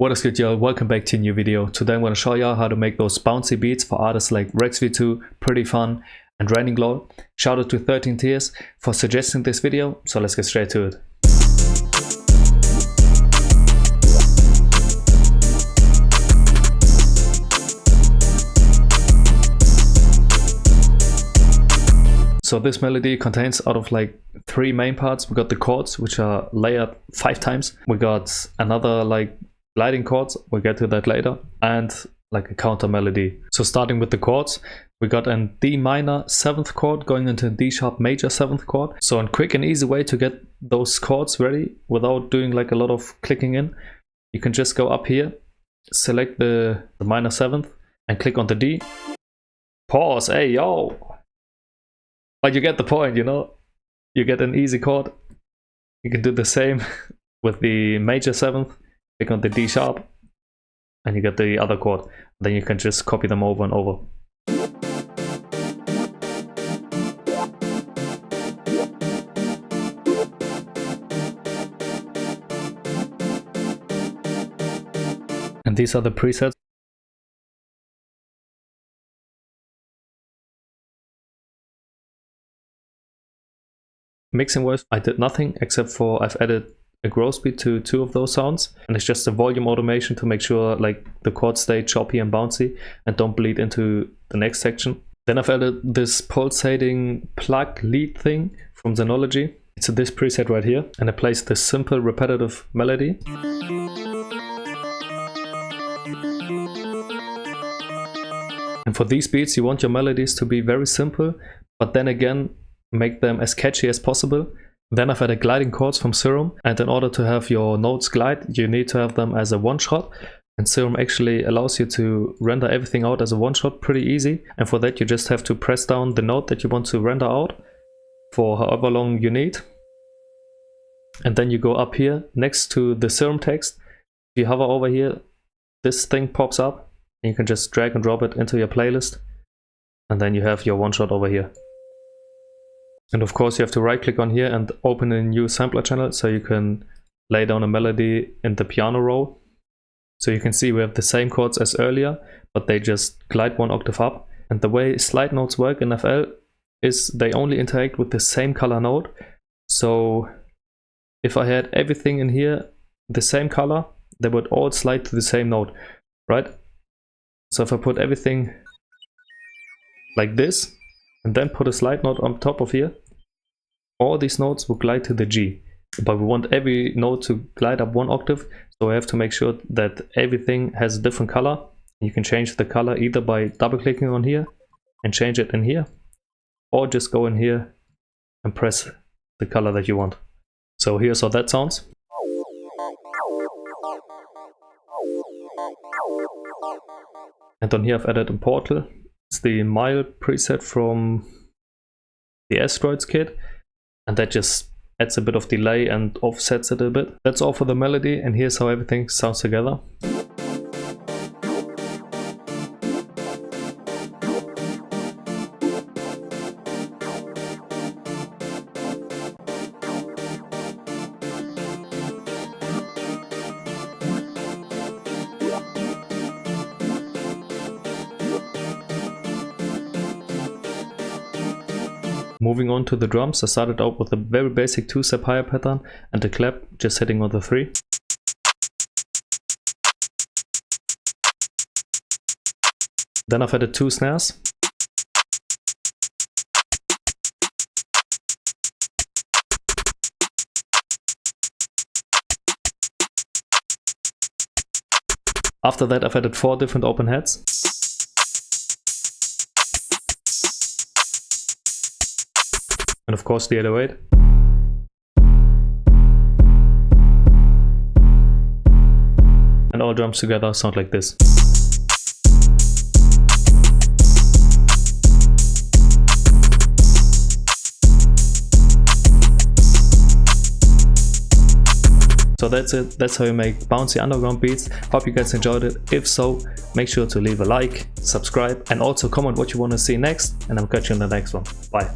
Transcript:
What is good, y'all? Welcome back to a new video. Today I'm going to show y'all how to make those bouncy beats for artists like rexv2, prettifun and Raininglol. Shout out to 13 Tears for suggesting this video, so let's get straight to it. So this melody contains out of like 3 main parts. We got the chords, which are layered 5 times. We got another like gliding chords, we'll get to that later, and like a counter melody. So starting with the chords, we got a D minor 7th chord going into a D sharp major 7th chord. So a quick and easy way to get those chords ready without doing like a lot of clicking in, you can just go up here, select the minor 7th and click on the D. Pause, hey yo! But you get the point, you know? You get an easy chord. You can do the same with the major 7th. Click on the D sharp and you get the other chord. Then you can just copy them over and over. And these are the presets. Mixing wise, I did nothing except for I've added a growth speed to 2 of those sounds, and it's just a volume automation to make sure like the chords stay choppy and bouncy and don't bleed into the next section. Then I've added this pulsating plug lead thing from Xenology. It's this preset right here, and it plays this simple repetitive melody. And for these beats you want your melodies to be very simple, but then again make them as catchy as possible. Then I've added gliding chords from Serum, and in order to have your notes glide, you need to have them as a one-shot. And Serum actually allows you to render everything out as a one-shot pretty easy. And for that you just have to press down the note that you want to render out for however long you need. And then you go up here next to the Serum text. If you hover over here, this thing pops up, and you can just drag and drop it into your playlist. And then you have your one-shot over here. And of course you have to right click on here and open a new sampler channel so you can lay down a melody in the piano roll. So you can see we have the same chords as earlier, but they just glide 1 octave up. And the way slide notes work in FL is they only interact with the same color note. So if I had everything in here the same color, they would all slide to the same note, right? So if I put everything like this, and then put a slide note on top of here, all these notes will glide to the G. But we want every note to glide up 1 octave, so we have to make sure that everything has a different color. You can change the color either by double clicking on here and change it in here, or just go in here and press the color that you want. So here's how that sounds. And on here I've added a portal. It's the mild preset from the Asteroids kit, and that just adds a bit of delay and offsets it a bit. That's all for the melody, and here's how everything sounds together. Moving on to the drums, I started out with a very basic 2-step higher pattern and a clap just hitting on the 3. Then I've added 2 snares. After that I've added 4 different open hats. And of course the 808. And all drums together sound like this. So that's it. That's how you make bouncy underground beats. Hope you guys enjoyed it. If so, make sure to leave a like, subscribe, and also comment what you want to see next. And I'll catch you in the next one. Bye.